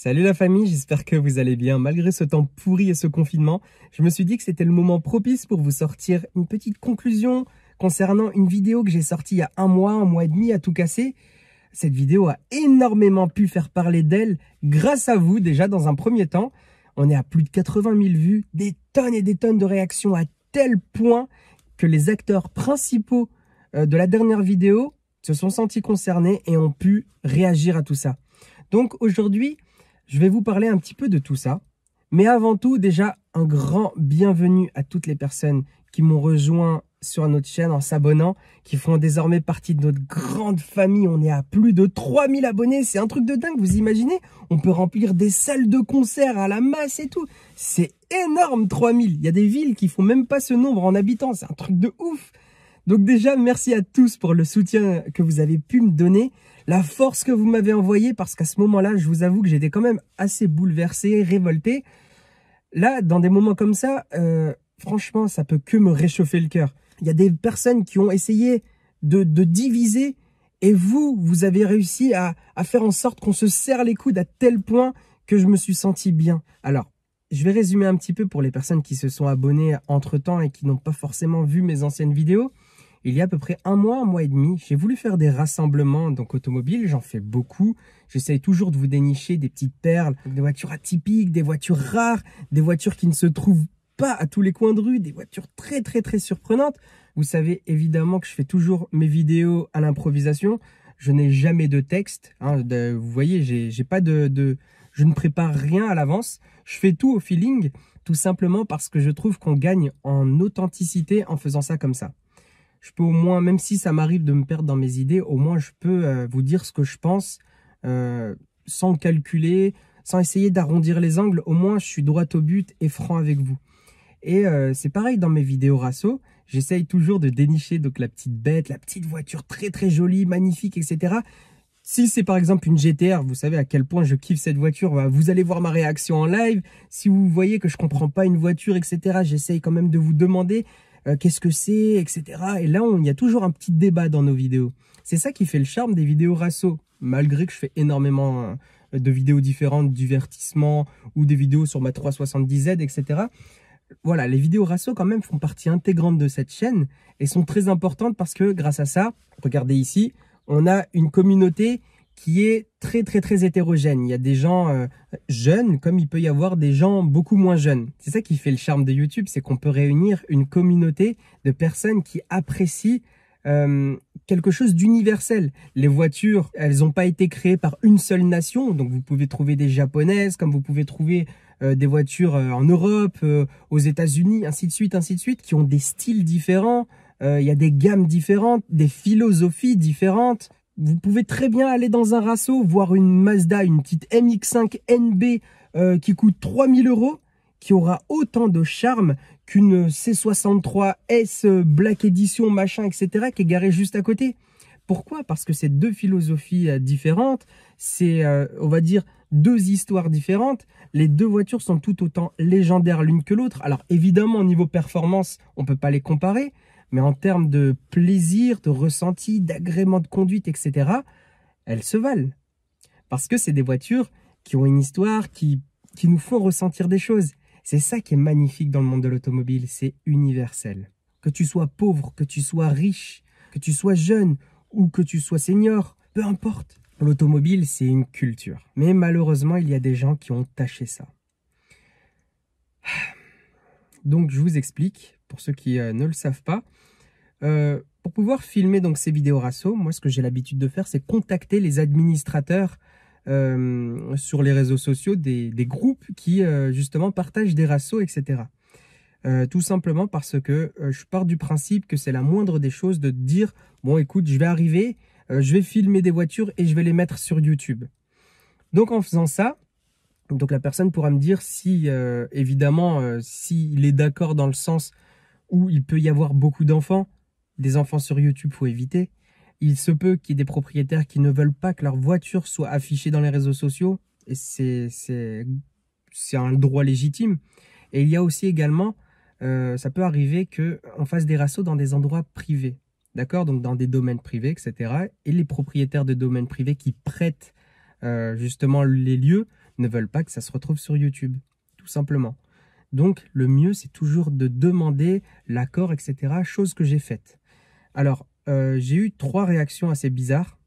Salut la famille, j'espère que vous allez bien. Malgré ce temps pourri et ce confinement, je me suis dit que c'était le moment propice pour vous sortir une petite conclusion concernant une vidéo que j'ai sortie il y a un mois et demi à tout casser. Cette vidéo a énormément pu faire parler d'elle grâce à vous déjà dans un premier temps. On est à plus de 80 000 vues, des tonnes et des tonnes de réactions à tel point que les acteurs principaux de la dernière vidéo se sont sentis concernés et ont pu réagir à tout ça. Donc aujourd'hui, je vais vous parler un petit peu de tout ça. Mais avant tout, déjà, un grand bienvenue à toutes les personnes qui m'ont rejoint sur notre chaîne en s'abonnant, qui font désormais partie de notre grande famille. On est à plus de 3000 abonnés. C'est un truc de dingue, vous imaginez? On peut remplir des salles de concert à la masse et tout. C'est énorme, 3000. Il y a des villes qui font même pas ce nombre en habitants. C'est un truc de ouf. Donc déjà, merci à tous pour le soutien que vous avez pu me donner, la force que vous m'avez envoyée, parce qu'à ce moment-là, je vous avoue que j'étais quand même assez bouleversé, révolté. Là, dans des moments comme ça, franchement, ça peut que me réchauffer le cœur. Il y a des personnes qui ont essayé de diviser et vous avez réussi à faire en sorte qu'on se serre les coudes à tel point que je me suis senti bien. Alors, je vais résumer un petit peu pour les personnes qui se sont abonnées entre-temps et qui n'ont pas forcément vu mes anciennes vidéos. Il y a à peu près un mois et demi, j'ai voulu faire des rassemblements donc automobiles, j'en fais beaucoup. J'essaye toujours de vous dénicher des petites perles, des voitures atypiques, des voitures rares, des voitures qui ne se trouvent pas à tous les coins de rue, des voitures très surprenantes. Vous savez évidemment que je fais toujours mes vidéos à l'improvisation. Je n'ai jamais de texte, hein, vous voyez, j'ai pas je ne prépare rien à l'avance. Je fais tout au feeling, tout simplement parce que je trouve qu'on gagne en authenticité en faisant ça comme ça. Je peux au moins, même si ça m'arrive de me perdre dans mes idées, au moins je peux vous dire ce que je pense sans calculer, sans essayer d'arrondir les angles. Au moins, je suis droit au but et franc avec vous. Et c'est pareil dans mes vidéos rasso. J'essaye toujours de dénicher donc la petite bête, la petite voiture très jolie, magnifique, etc. Si c'est par exemple une GTR, vous savez à quel point je kiffe cette voiture, vous allez voir ma réaction en live. Si vous voyez que je comprends pas une voiture, etc., j'essaye quand même de vous demander qu'est-ce que c'est, etc. Et là, il y a toujours un petit débat dans nos vidéos. C'est ça qui fait le charme des vidéos rasso. Malgré que je fais énormément de vidéos différentes, divertissement ou des vidéos sur ma 370Z, etc. Voilà, les vidéos rasso quand même font partie intégrante de cette chaîne et sont très importantes parce que grâce à ça, regardez ici, on a une communauté qui est très hétérogène. Il y a des gens jeunes, comme il peut y avoir des gens beaucoup moins jeunes. C'est ça qui fait le charme de YouTube, c'est qu'on peut réunir une communauté de personnes qui apprécient quelque chose d'universel. Les voitures, elles n'ont pas été créées par une seule nation, donc vous pouvez trouver des japonaises, comme vous pouvez trouver des voitures en Europe, aux États-Unis, ainsi de suite, qui ont des styles différents. Il y a des gammes différentes, des philosophies différentes. Vous pouvez très bien aller dans un rasso, voir une Mazda, une petite MX-5 NB qui coûte 3000 €, qui aura autant de charme qu'une C63S Black Edition, machin, etc., qui est garée juste à côté. Pourquoi? Parce que c'est deux philosophies différentes, c'est, on va dire, deux histoires différentes. Les deux voitures sont tout autant légendaires l'une que l'autre. Alors évidemment, au niveau performance, on ne peut pas les comparer, mais en termes de plaisir, de ressenti, d'agrément de conduite, etc., elles se valent. Parce que c'est des voitures qui ont une histoire, qui nous font ressentir des choses. C'est ça qui est magnifique dans le monde de l'automobile, c'est universel. Que tu sois pauvre, que tu sois riche, que tu sois jeune ou que tu sois senior, peu importe. L'automobile, c'est une culture. Mais malheureusement, il y a des gens qui ont taché ça. Donc, je vous explique, pour ceux qui ne le savent pas. Pour pouvoir filmer donc ces vidéos rasso, moi, ce que j'ai l'habitude de faire, c'est contacter les administrateurs sur les réseaux sociaux des groupes qui, justement, partagent des rassos, etc. Tout simplement parce que je pars du principe que c'est la moindre des choses de dire « Bon, écoute, je vais arriver, je vais filmer des voitures et je vais les mettre sur YouTube. » Donc, en faisant ça, donc la personne pourra me dire si, évidemment, s'il est d'accord dans le sens où il peut y avoir beaucoup d'enfants. Des enfants sur YouTube, faut éviter. Il se peut qu'il y ait des propriétaires qui ne veulent pas que leur voiture soit affichée dans les réseaux sociaux. Et c'est un droit légitime. Et il y a aussi également, ça peut arriver qu'on fasse des rassos dans des endroits privés. D'accord? Donc dans des domaines privés, etc. Et les propriétaires de domaines privés qui prêtent justement les lieux ne veulent pas que ça se retrouve sur YouTube, tout simplement. Donc, le mieux, c'est toujours de demander l'accord, etc., chose que j'ai faite. Alors, j'ai eu 3 réactions assez bizarres.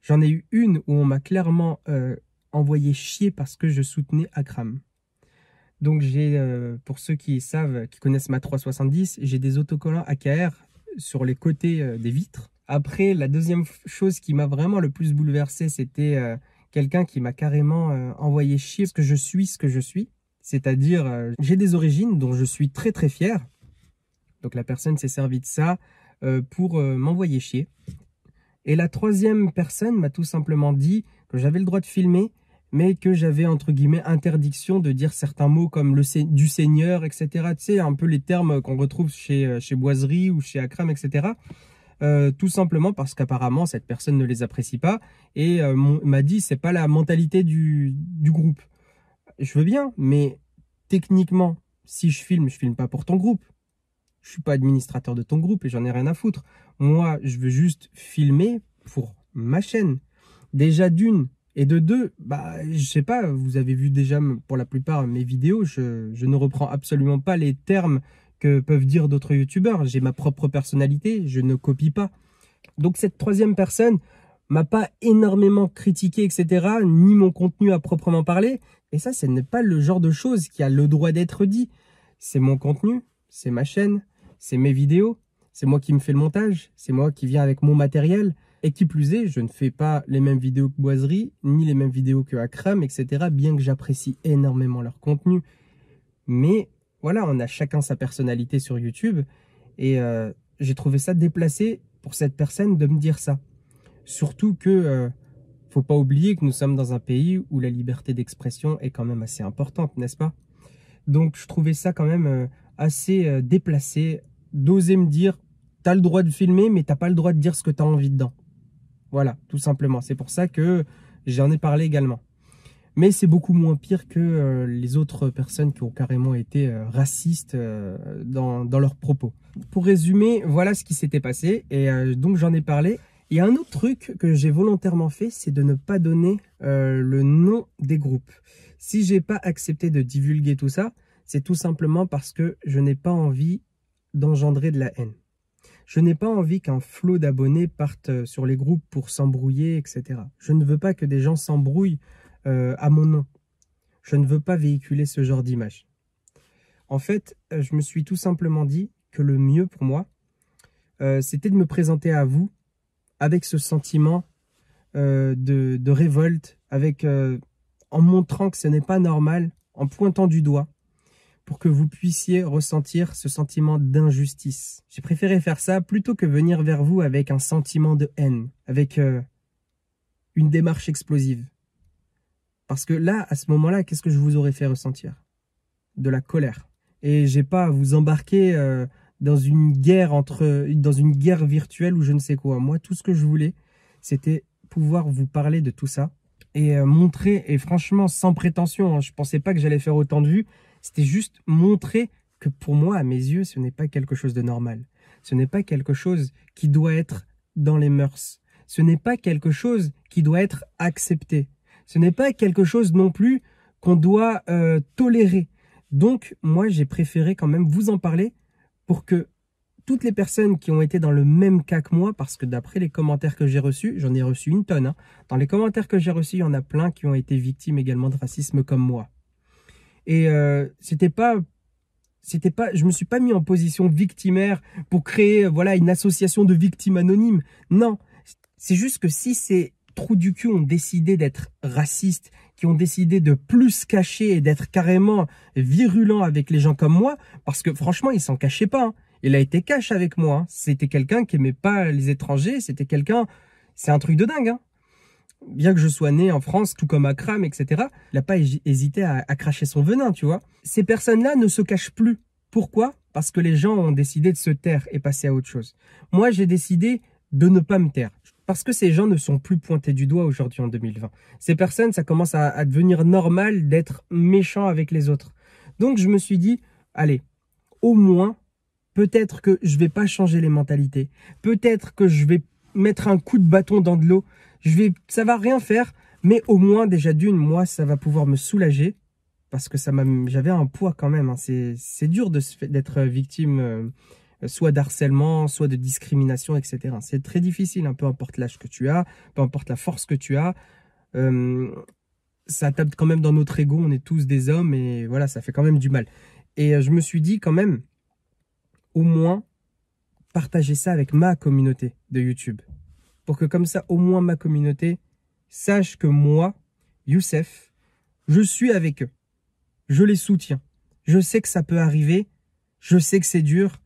J'en ai eu une où on m'a clairement envoyé chier parce que je soutenais Akram. Donc, j'ai, pour ceux qui savent, qui connaissent ma 370, j'ai des autocollants AKR sur les côtés des vitres. Après, la deuxième chose qui m'a vraiment le plus bouleversé, c'était quelqu'un qui m'a carrément envoyé chier parce que je suis ce que je suis. C'est-à-dire, j'ai des origines dont je suis très très fier. Donc la personne s'est servie de ça pour m'envoyer chier. Et la troisième personne m'a tout simplement dit que j'avais le droit de filmer, mais que j'avais entre guillemets interdiction de dire certains mots comme du Seigneur, etc. Tu sais, un peu les termes qu'on retrouve chez Boiserie ou chez Akram, etc. Tout simplement parce qu'apparemment cette personne ne les apprécie pas et m'a dit c'est pas la mentalité du groupe. Je veux bien, mais techniquement, si je filme pas pour ton groupe. Je suis pas administrateur de ton groupe et j'en ai rien à foutre. Moi, je veux juste filmer pour ma chaîne. Déjà d'une et de deux, je sais pas, vous avez vu déjà pour la plupart mes vidéos, je ne reprends absolument pas les termes que peuvent dire d'autres youtubeurs. J'ai ma propre personnalité, je ne copie pas. Donc cette troisième personne m'a pas énormément critiqué, etc., ni mon contenu à proprement parler. Et ça, ce n'est pas le genre de choses qui a le droit d'être dit. C'est mon contenu, c'est ma chaîne, c'est mes vidéos, c'est moi qui me fais le montage, c'est moi qui viens avec mon matériel. Et qui plus est, je ne fais pas les mêmes vidéos que Boiserie, ni les mêmes vidéos que Akram, etc., bien que j'apprécie énormément leur contenu. Mais voilà, on a chacun sa personnalité sur YouTube. Et j'ai trouvé ça déplacé pour cette personne de me dire ça. Surtout que faut pas oublier que nous sommes dans un pays où la liberté d'expression est quand même assez importante, n'est-ce pas? Donc je trouvais ça quand même assez déplacé d'oser me dire « t'as le droit de filmer, mais t'as pas le droit de dire ce que t'as envie dedans ». Voilà, tout simplement. C'est pour ça que j'en ai parlé également. Mais c'est beaucoup moins pire que les autres personnes qui ont carrément été racistes dans leurs propos. Pour résumer, voilà ce qui s'était passé et donc j'en ai parlé. Il y a un autre truc que j'ai volontairement fait, c'est de ne pas donner le nom des groupes. Si j'ai pas accepté de divulguer tout ça, c'est tout simplement parce que je n'ai pas envie d'engendrer de la haine. Je n'ai pas envie qu'un flot d'abonnés parte sur les groupes pour s'embrouiller, etc. Je ne veux pas que des gens s'embrouillent à mon nom. Je ne veux pas véhiculer ce genre d'image. En fait, je me suis tout simplement dit que le mieux pour moi, c'était de me présenter à vous avec ce sentiment de révolte, en montrant que ce n'est pas normal, en pointant du doigt, pour que vous puissiez ressentir ce sentiment d'injustice. J'ai préféré faire ça plutôt que venir vers vous avec un sentiment de haine, avec une démarche explosive. Parce que là, à ce moment-là, qu'est-ce que je vous aurais fait ressentir? De la colère. Et j'ai pas à vous embarquer dans une guerre virtuelle ou je ne sais quoi. Moi, tout ce que je voulais, c'était pouvoir vous parler de tout ça et montrer, et franchement, sans prétention, hein, je pensais pas que j'allais faire autant de vues, c'était juste montrer que pour moi, à mes yeux, ce n'est pas quelque chose de normal. Ce n'est pas quelque chose qui doit être dans les mœurs. Ce n'est pas quelque chose qui doit être accepté. Ce n'est pas quelque chose non plus qu'on doit tolérer. Donc, moi, j'ai préféré quand même vous en parler pour que toutes les personnes qui ont été dans le même cas que moi, parce que d'après les commentaires que j'ai reçus, j'en ai reçu une tonne, hein, dans les commentaires que j'ai reçus, il y en a plein qui ont été victimes également de racisme comme moi. Et je me suis pas mis en position victimaire pour créer voilà une association de victimes anonymes. Non, c'est juste que si ces trous du cul ont décidé d'être racistes, qui ont décidé de plus cacher et d'être carrément virulents avec les gens comme moi, parce que franchement, il s'en cachait pas. Hein. Il a été cash avec moi. Hein. C'était quelqu'un qui aimait pas les étrangers. C'était quelqu'un... C'est un truc de dingue. Hein. Bien que je sois né en France, tout comme Akram, etc., il n'a pas hésité à cracher son venin, tu vois. Ces personnes-là ne se cachent plus. Pourquoi? Parce que les gens ont décidé de se taire et passer à autre chose. Moi, j'ai décidé de ne pas me taire. Parce que ces gens ne sont plus pointés du doigt aujourd'hui en 2020. Ces personnes, ça commence à devenir normal d'être méchant avec les autres. Donc, je me suis dit, allez, au moins, peut-être que je vais pas changer les mentalités. Peut-être que je vais mettre un coup de bâton dans de l'eau. Ça va rien faire, Mais au moins, déjà d'une, moi, ça va pouvoir me soulager parce que j'avais un poids quand même, hein. C'est dur d'être victime soit d'harcèlement, soit de discrimination, etc. C'est très difficile, hein, peu importe l'âge que tu as, peu importe la force que tu as. Ça tape quand même dans notre ego, on est tous des hommes et voilà, ça fait quand même du mal. Et je me suis dit quand même, au moins, partager ça avec ma communauté de YouTube. Pour que comme ça, au moins ma communauté sache que moi, Youssef, je suis avec eux. Je les soutiens. Je sais que ça peut arriver, je sais que c'est dur,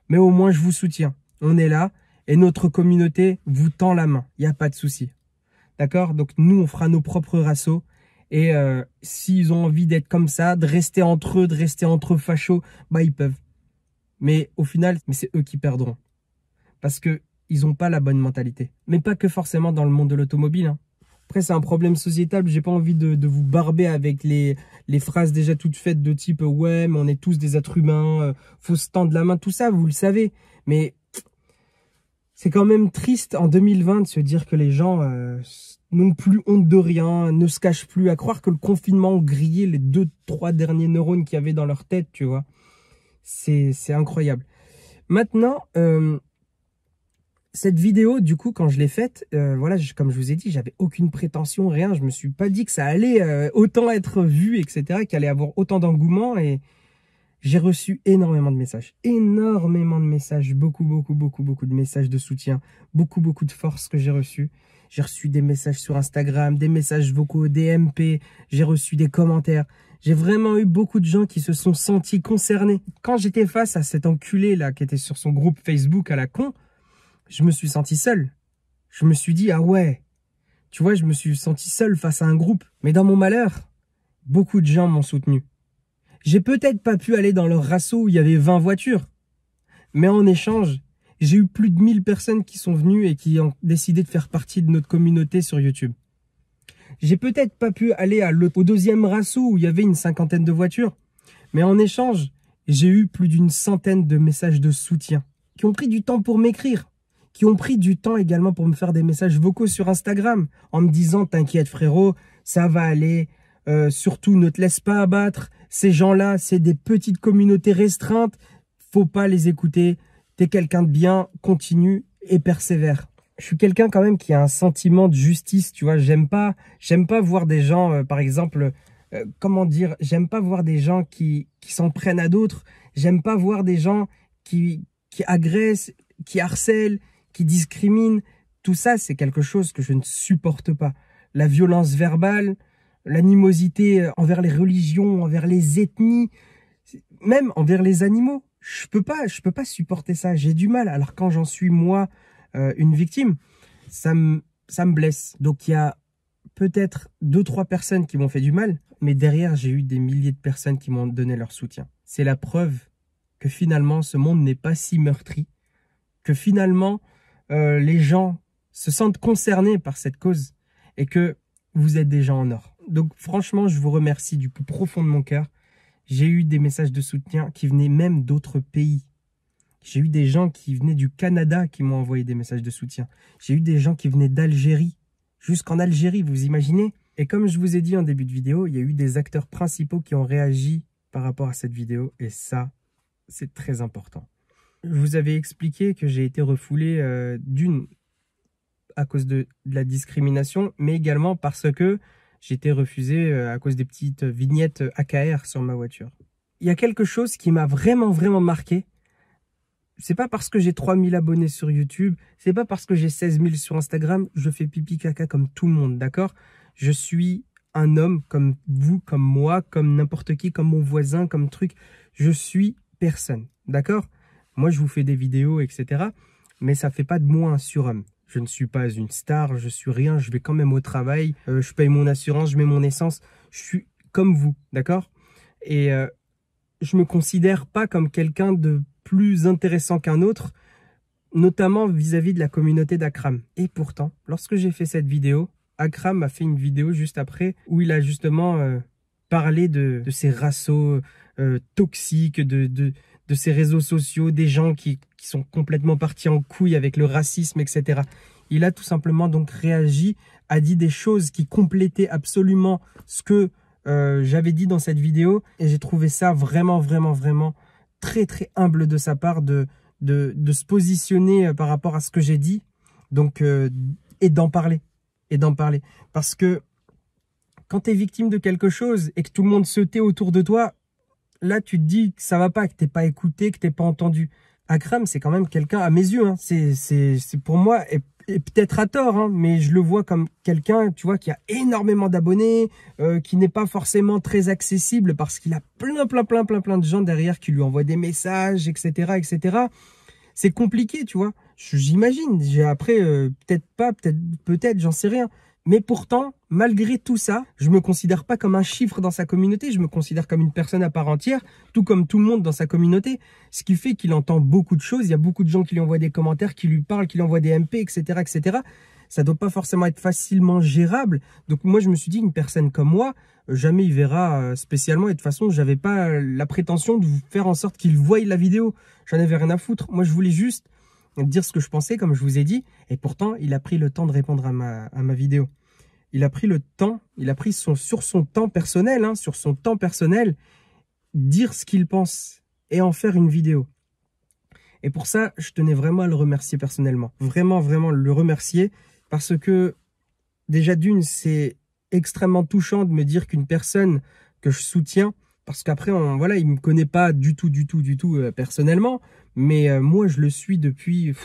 mais au moins je vous soutiens. On est là et notre communauté vous tend la main, il n'y a pas de souci. D'accord? Donc nous, on fera nos propres rassos. Et s'ils ont envie d'être comme ça, de rester entre eux fachos, bah ils peuvent. Mais au final, c'est eux qui perdront. Parce que ils n'ont pas la bonne mentalité. Mais pas que forcément dans le monde de l'automobile, hein. Après, c'est un problème sociétal. J'ai pas envie de vous barber avec les phrases déjà toutes faites de type « Ouais, mais on est tous des êtres humains, faut se tendre la main », tout ça, vous le savez. Mais c'est quand même triste en 2020 de se dire que les gens n'ont plus honte de rien, ne se cachent plus, à croire que le confinement a grillé les 2-3 derniers neurones qu'il y avait dans leur tête, tu vois. C'est incroyable. Maintenant, cette vidéo, du coup, quand je l'ai faite, voilà, comme je vous ai dit, j'avais aucune prétention, rien. Je me suis pas dit que ça allait autant être vu, etc., qu'il allait avoir autant d'engouement. Et j'ai reçu énormément de messages. Énormément de messages. Beaucoup de messages de soutien. Beaucoup de force que j'ai reçus. J'ai reçu des messages sur Instagram, des messages vocaux, des MP. J'ai reçu des commentaires. J'ai vraiment eu beaucoup de gens qui se sont sentis concernés. Quand j'étais face à cet enculé-là, qui était sur son groupe Facebook à la con, je me suis senti seul. Je me suis dit, ah ouais, tu vois, je me suis senti seul face à un groupe. Mais dans mon malheur, beaucoup de gens m'ont soutenu. J'ai peut-être pas pu aller dans leur rasso où il y avait 20 voitures. Mais en échange, j'ai eu plus de 1000 personnes qui sont venues et qui ont décidé de faire partie de notre communauté sur YouTube. J'ai peut-être pas pu aller au deuxième rasso où il y avait une 50aine de voitures. Mais en échange, j'ai eu plus d'une centaine de messages de soutien qui ont pris du temps pour m'écrire, qui ont pris du temps également pour me faire des messages vocaux sur Instagram en me disant « T'inquiète frérot, ça va aller, surtout ne te laisse pas abattre, ces gens-là, c'est des petites communautés restreintes, faut pas les écouter, t'es quelqu'un de bien, continue et persévère. » Je suis quelqu'un quand même qui a un sentiment de justice, tu vois, j'aime pas voir des gens, par exemple, comment dire, j'aime pas voir des gens qui s'en prennent à d'autres, j'aime pas voir des gens qui agressent, qui harcèlent, qui discriminent. Tout ça, c'est quelque chose que je ne supporte pas. La violence verbale, l'animosité envers les religions, envers les ethnies, même envers les animaux. Je peux pas supporter ça, j'ai du mal. Alors quand j'en suis moi une victime, ça me blesse. Donc il y a peut-être 2-3 personnes qui m'ont fait du mal, mais derrière j'ai eu des milliers de personnes qui m'ont donné leur soutien. C'est la preuve que finalement ce monde n'est pas si meurtri, que finalement les gens se sentent concernés par cette cause et que vous êtes des gens en or. Donc franchement, je vous remercie du plus profond de mon cœur. J'ai eu des messages de soutien qui venaient même d'autres pays. J'ai eu des gens qui venaient du Canada qui m'ont envoyé des messages de soutien. J'ai eu des gens qui venaient d'Algérie, jusqu'en Algérie, vous imaginez? Et comme je vous ai dit en début de vidéo, il y a eu des acteurs principaux qui ont réagi par rapport à cette vidéo. Et ça, c'est très important. Je vous avais expliqué que j'ai été refoulé à cause de la discrimination, mais également parce que j'ai été refusé à cause des petites vignettes AKR sur ma voiture. Il y a quelque chose qui m'a vraiment marqué. C'est pas parce que j'ai 3000 abonnés sur YouTube, c'est pas parce que j'ai 16 000 sur Instagram, je fais pipi caca comme tout le monde, d'accord? Je suis un homme comme vous, comme moi, comme n'importe qui, comme mon voisin, comme truc. Je suis personne, d'accord? Moi, je vous fais des vidéos, etc. Mais ça fait pas de moi un surhomme. Je ne suis pas une star, je suis rien, je vais quand même au travail, je paye mon assurance, je mets mon essence. Je suis comme vous, d'accord? Et je me considère pas comme quelqu'un de plus intéressant qu'un autre, notamment vis-à-vis de la communauté d'Akram. Et pourtant, lorsque j'ai fait cette vidéo, Akram a fait une vidéo juste après où il a justement parlé de ces rassos toxiques, de ces réseaux sociaux, des gens qui sont complètement partis en couille avec le racisme, etc. Il a tout simplement donc réagi a dit des choses qui complétaient absolument ce que j'avais dit dans cette vidéo. Et j'ai trouvé ça vraiment, vraiment, vraiment très, très humble de sa part de se positionner par rapport à ce que j'ai dit. Donc, et d'en parler. Parce que quand tu es victime de quelque chose et que tout le monde se tait autour de toi, là, tu te dis que ça va pas, que t'es pas écouté, que t'es pas entendu. Akram, c'est quand même quelqu'un, à mes yeux, hein, c'est pour moi, et peut-être à tort, hein, mais je le vois comme quelqu'un, tu vois, qui a énormément d'abonnés, qui n'est pas forcément très accessible parce qu'il a plein de gens derrière qui lui envoient des messages, etc., etc. C'est compliqué, tu vois. J'imagine. Après, peut-être pas, peut-être, j'en sais rien. Mais pourtant, malgré tout ça, je me considère pas comme un chiffre dans sa communauté. Je me considère comme une personne à part entière, tout comme tout le monde dans sa communauté. Ce qui fait qu'il entend beaucoup de choses. Il y a beaucoup de gens qui lui envoient des commentaires, qui lui parlent, qui lui envoient des MP, etc., etc. Ça doit pas forcément être facilement gérable. Donc moi, je me suis dit, une personne comme moi, jamais il verra spécialement. Et de toute façon, j'avais pas la prétention de faire en sorte qu'il voie la vidéo. J'en avais rien à foutre. Moi, je voulais juste dire ce que je pensais, comme je vous ai dit. Et pourtant, il a pris le temps de répondre à ma vidéo. Il a pris le temps, il a pris sur son temps personnel, dire ce qu'il pense et en faire une vidéo. Et pour ça, je tenais vraiment à le remercier personnellement. Vraiment, vraiment le remercier. Parce que, déjà d'une, c'est extrêmement touchant de me dire qu'une personne que je soutiens, parce qu'après, voilà, il ne me connaît pas du tout personnellement, mais moi, je le suis depuis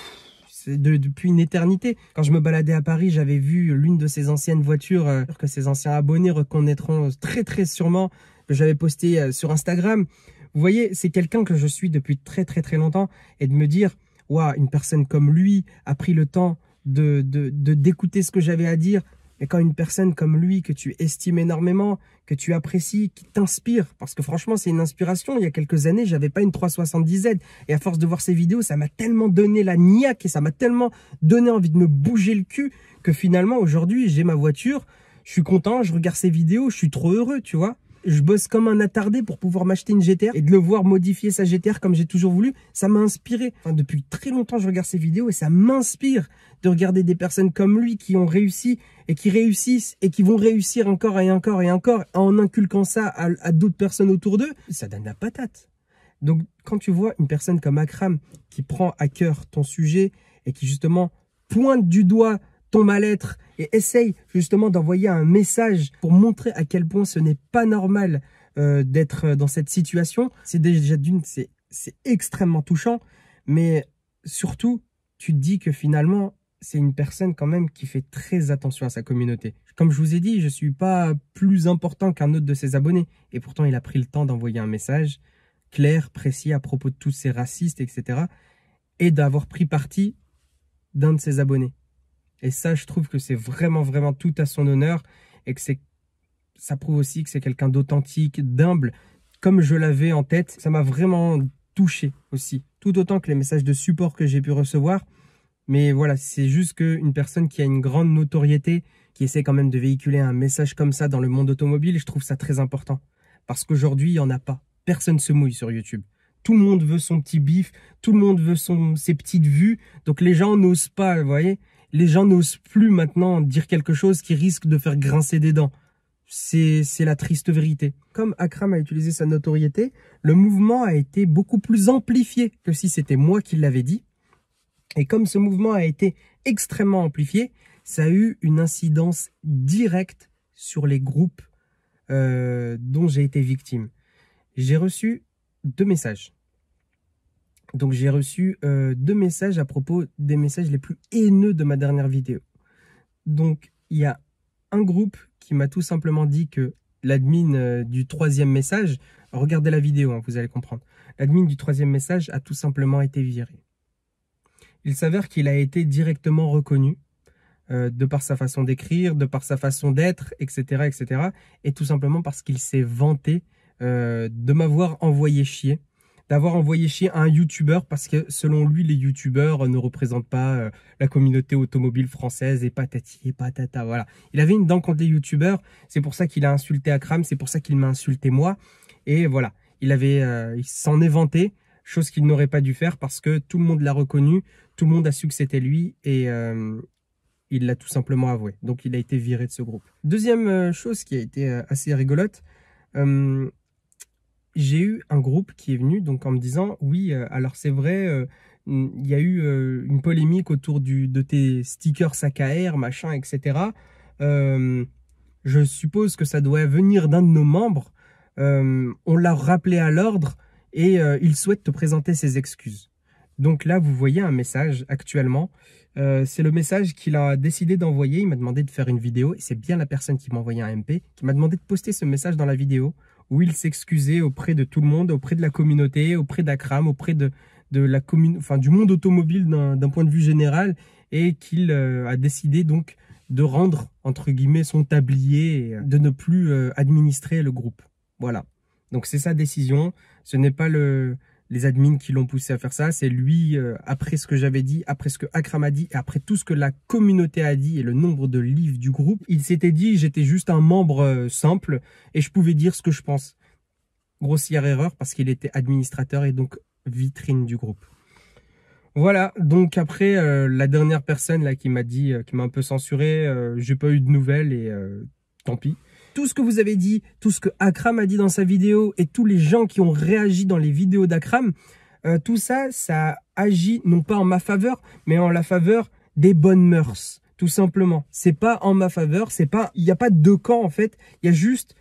une éternité. Quand je me baladais à Paris, j'avais vu l'une de ses anciennes voitures que ses anciens abonnés reconnaîtront très sûrement, que j'avais posté sur Instagram. Vous voyez, c'est quelqu'un que je suis depuis très longtemps, et de me dire, waouh, une personne comme lui a pris le temps d'écouter ce que j'avais à dire. Et quand une personne comme lui, que tu estimes énormément, que tu apprécies, qui t'inspire, parce que franchement, c'est une inspiration. Il y a quelques années, j'avais pas une 370Z. Et à force de voir ces vidéos, ça m'a tellement donné la niaque et ça m'a tellement donné envie de me bouger le cul que finalement, aujourd'hui, j'ai ma voiture. Je suis content, je regarde ces vidéos, je suis trop heureux, tu vois. Je bosse comme un attardé pour pouvoir m'acheter une GTR et de le voir modifier sa GTR comme j'ai toujours voulu, ça m'a inspiré. Enfin, depuis très longtemps, je regarde ces vidéos et ça m'inspire de regarder des personnes comme lui qui ont réussi et qui réussissent et qui vont réussir encore et encore et encore en inculquant ça à d'autres personnes autour d'eux. Ça donne la patate. Donc, quand tu vois une personne comme Akram qui prend à cœur ton sujet et qui justement pointe du doigt ton mal-être et essaye justement d'envoyer un message pour montrer à quel point ce n'est pas normal d'être dans cette situation, c'est déjà c'est extrêmement touchant, mais surtout, tu te dis que finalement, c'est une personne quand même qui fait très attention à sa communauté. Comme je vous ai dit, je ne suis pas plus important qu'un autre de ses abonnés, et pourtant il a pris le temps d'envoyer un message clair, précis à propos de tous ces racistes, etc. et d'avoir pris parti d'un de ses abonnés. Et ça, je trouve que c'est vraiment tout à son honneur et que ça prouve aussi que c'est quelqu'un d'authentique, d'humble, comme je l'avais en tête. Ça m'a vraiment touché aussi, tout autant que les messages de support que j'ai pu recevoir. Mais voilà, c'est juste qu'une personne qui a une grande notoriété, qui essaie quand même de véhiculer un message comme ça dans le monde automobile, je trouve ça très important. Parce qu'aujourd'hui, il n'y en a pas. Personne ne se mouille sur YouTube. Tout le monde veut son petit bif, tout le monde veut ses petites vues. Donc les gens n'osent pas, vous voyez. Les gens n'osent plus maintenant dire quelque chose qui risque de faire grincer des dents. C'est la triste vérité. Comme Akram a utilisé sa notoriété, le mouvement a été beaucoup plus amplifié que si c'était moi qui l'avais dit. Et comme ce mouvement a été extrêmement amplifié, ça a eu une incidence directe sur les groupes dont j'ai été victime. J'ai reçu 2 messages. Donc j'ai reçu 2 messages à propos des messages les plus haineux de ma dernière vidéo. Donc il y a un groupe qui m'a tout simplement dit que l'admin du 3e message, regardez la vidéo, hein, vous allez comprendre. L'admin du 3e message a tout simplement été viré. Il s'avère qu'il a été directement reconnu de par sa façon d'écrire, de par sa façon d'être, etc., etc. Et tout simplement parce qu'il s'est vanté de m'avoir envoyé chier. D'avoir envoyé chier un youtubeur parce que selon lui, les youtubeurs ne représentent pas la communauté automobile française et patati et patata, voilà. Il avait une dent contre les youtubeurs, c'est pour ça qu'il a insulté Akram, c'est pour ça qu'il m'a insulté moi. Et voilà, il s'en est vanté, chose qu'il n'aurait pas dû faire parce que tout le monde l'a reconnu, tout le monde a su que c'était lui et Il l'a tout simplement avoué. Donc, il a été viré de ce groupe. Deuxième chose qui a été assez rigolote, j'ai eu un groupe qui est venu donc en me disant « Oui, alors c'est vrai, il y a eu une polémique autour de tes stickers sac à air, machin, etc. Je suppose que ça doit venir d'un de nos membres. On l'a rappelé à l'ordre et il souhaite te présenter ses excuses. » Donc là, vous voyez un message actuellement. C'est le message qu'il a décidé d'envoyer. Il m'a demandé de faire une vidéo et c'est bien la personne qui m'a envoyé un MP qui m'a demandé de poster ce message dans la vidéo où il s'excusait auprès de tout le monde, auprès de la communauté, auprès d'Akram, auprès de la du monde automobile d'un point de vue général et qu'il a décidé donc de rendre, entre guillemets, son tablier et de ne plus administrer le groupe. Voilà. Donc c'est sa décision. Ce n'est pas les admins qui l'ont poussé à faire ça, c'est lui, après ce que j'avais dit, après ce que Akram a dit, et après tout ce que la communauté a dit et le nombre de livres du groupe, il s'était dit j'étais juste un membre simple et je pouvais dire ce que je pense. Grossière erreur parce qu'il était administrateur et donc vitrine du groupe. Voilà, donc après la dernière personne là qui m'a dit, qui m'a un peu censuré, j'ai pas eu de nouvelles et tant pis. Tout ce que vous avez dit, tout ce que Akram a dit dans sa vidéo et tous les gens qui ont réagi dans les vidéos d'Akram, tout ça, ça agit non pas en ma faveur, mais en la faveur des bonnes mœurs, tout simplement. C'est pas en ma faveur, c'est pas, il n'y a pas deux camps en fait, il y a juste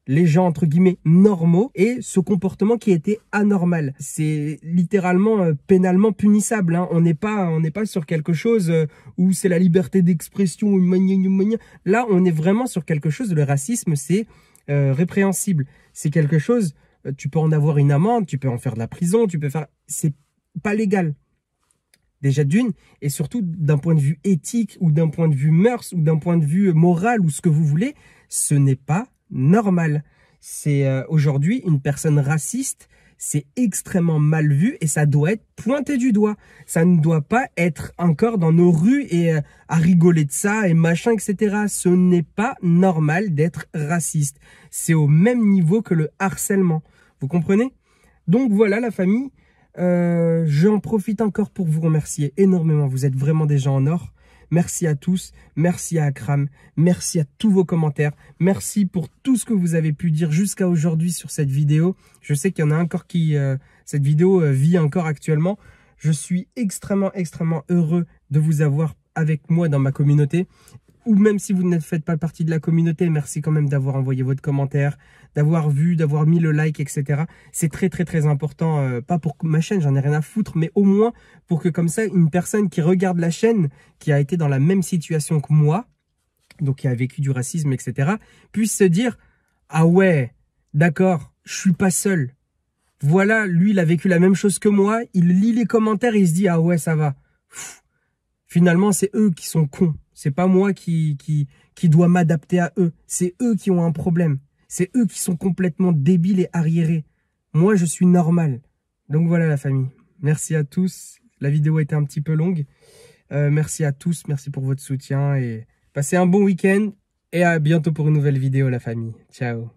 les gens entre guillemets normaux et ce comportement qui était anormal. C'est littéralement pénalement punissable. Hein. On n'est pas sur quelque chose où c'est la liberté d'expression. Là, on est vraiment sur quelque chose. Le racisme, c'est répréhensible. C'est quelque chose. Tu peux en avoir une amende, tu peux en faire de la prison, tu peux faire. C'est pas légal. Déjà d'une, et surtout d'un point de vue éthique ou d'un point de vue mœurs ou d'un point de vue moral ou ce que vous voulez, ce n'est pas normal. C'est aujourd'hui une personne raciste, c'est extrêmement mal vu et ça doit être pointé du doigt. Ça ne doit pas être encore dans nos rues et à rigoler de ça et machin, etc. Ce n'est pas normal d'être raciste. C'est au même niveau que le harcèlement. Vous comprenez? Donc voilà la famille. J'en profite encore pour vous remercier énormément. Vous êtes vraiment des gens en or. Merci à tous, merci à Akram, merci à tous vos commentaires, merci pour tout ce que vous avez pu dire jusqu'à aujourd'hui sur cette vidéo. Je sais qu'il y en a encore qui, cette vidéo vit encore actuellement. Je suis extrêmement heureux de vous avoir avec moi dans ma communauté. Ou même si vous ne faites pas partie de la communauté, merci quand même d'avoir envoyé votre commentaire, d'avoir vu, d'avoir mis le like, etc. C'est très important, pas pour ma chaîne, j'en ai rien à foutre, mais au moins pour que comme ça, une personne qui regarde la chaîne, qui a été dans la même situation que moi, donc qui a vécu du racisme, etc., puisse se dire « Ah ouais, d'accord, je suis pas seul. Voilà, lui, il a vécu la même chose que moi, il lit les commentaires et il se dit « Ah ouais, ça va. » Finalement, c'est eux qui sont cons. C'est pas moi qui dois m'adapter à eux. C'est eux qui ont un problème. C'est eux qui sont complètement débiles et arriérés. Moi, je suis normal. Donc voilà la famille. Merci à tous. La vidéo a été un petit peu longue. Merci à tous. Merci pour votre soutien. Et passez un bon week-end. Et à bientôt pour une nouvelle vidéo la famille. Ciao.